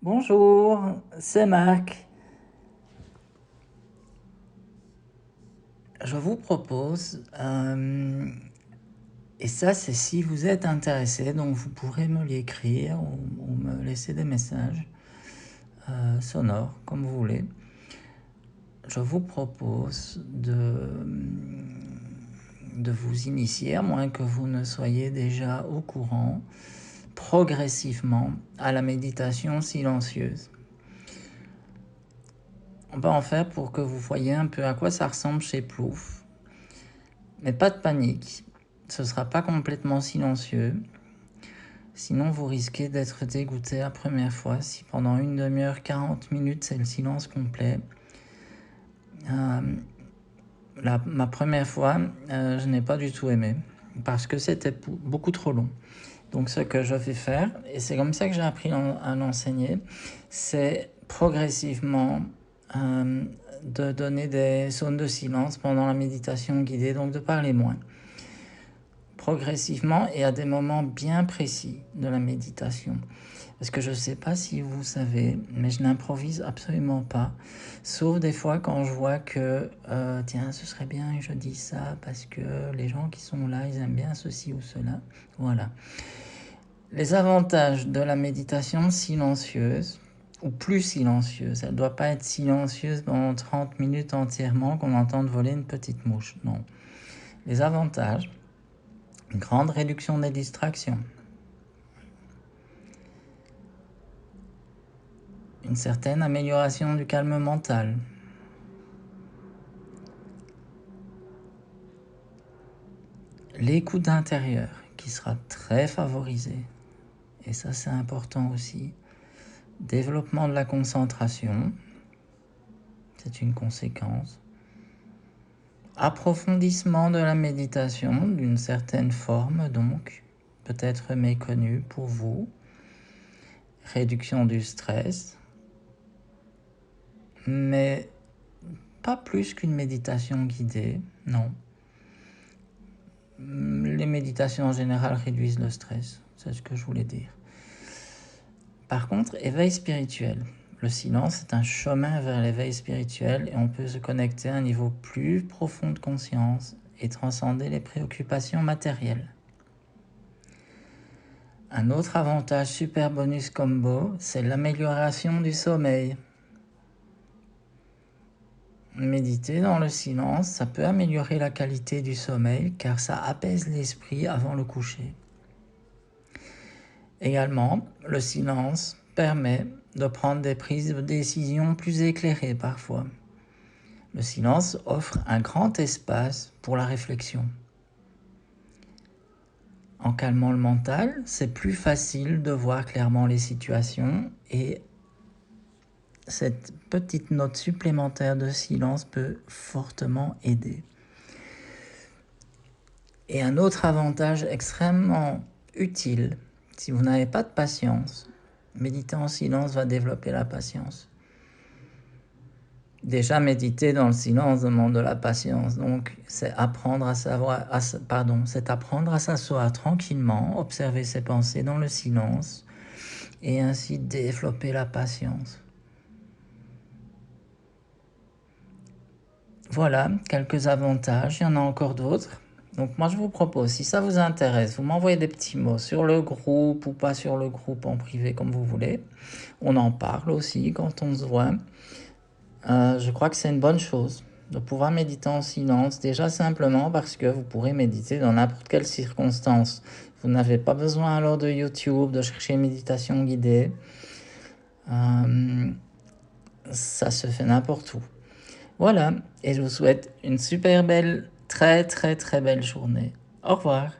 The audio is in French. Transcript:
Bonjour, c'est Marc. Je vous propose, et ça c'est si vous êtes intéressé, donc vous pourrez me l'écrire ou me laisser des messages sonores, comme vous voulez. Je vous propose de vous initier, à moins que vous ne soyez déjà au courant, progressivement à la méditation silencieuse. On va en faire pour que vous voyez un peu à quoi ça ressemble chez Plouf. Mais pas de panique, ce ne sera pas complètement silencieux. Sinon, vous risquez d'être dégoûté la première fois. Si pendant une demi-heure, 40 minutes, c'est le silence complet. Ma première fois, je n'ai pas du tout aimé parce que c'était beaucoup trop long. Donc ce que je vais faire, et c'est comme ça que j'ai appris à l'enseigner, c'est progressivement de donner des zones de silence pendant la méditation guidée, donc de parler moins. Progressivement et à des moments bien précis de la méditation. Parce que je ne sais pas si vous savez, mais je n'improvise absolument pas. Sauf des fois quand je vois que, tiens, ce serait bien que je dise ça parce que les gens qui sont là, ils aiment bien ceci ou cela. Voilà. Les avantages de la méditation silencieuse, ou plus silencieuse, elle ne doit pas être silencieuse pendant 30 minutes entièrement qu'on entende voler une petite mouche. Non. Les avantages, une grande réduction des distractions, une certaine amélioration du calme mental, l'écoute intérieure qui sera très favorisée, et ça c'est important aussi, développement de la concentration, c'est une conséquence, approfondissement de la méditation d'une certaine forme donc, peut-être méconnue pour vous, réduction du stress, mais pas plus qu'une méditation guidée, non. Les méditations en général réduisent le stress, c'est ce que je voulais dire. Par contre, éveil spirituel. Le silence est un chemin vers l'éveil spirituel et on peut se connecter à un niveau plus profond de conscience et transcender les préoccupations matérielles. Un autre avantage super bonus combo, c'est l'amélioration du sommeil. Méditer dans le silence, ça peut améliorer la qualité du sommeil car ça apaise l'esprit avant le coucher. Également, le silence permet de prendre des prises de décision plus éclairées parfois. Le silence offre un grand espace pour la réflexion. En calmant le mental, c'est plus facile de voir clairement les situations et cette petite note supplémentaire de silence peut fortement aider. Et un autre avantage extrêmement utile, si vous n'avez pas de patience, méditer en silence va développer la patience. Déjà, méditer dans le silence demande de la patience. Donc, c'est apprendre à s'asseoir tranquillement, observer ses pensées dans le silence et ainsi développer la patience. Voilà, quelques avantages. Il y en a encore d'autres. Donc, moi, je vous propose, si ça vous intéresse, vous m'envoyez des petits mots sur le groupe ou pas sur le groupe en privé, comme vous voulez. On en parle aussi quand on se voit. Je crois que c'est une bonne chose de pouvoir méditer en silence, déjà simplement parce que vous pourrez méditer dans n'importe quelle circonstance. Vous n'avez pas besoin alors de YouTube, de chercher méditation guidée. Ça se fait n'importe où. Voilà, et je vous souhaite une super belle, très très très belle journée. Au revoir.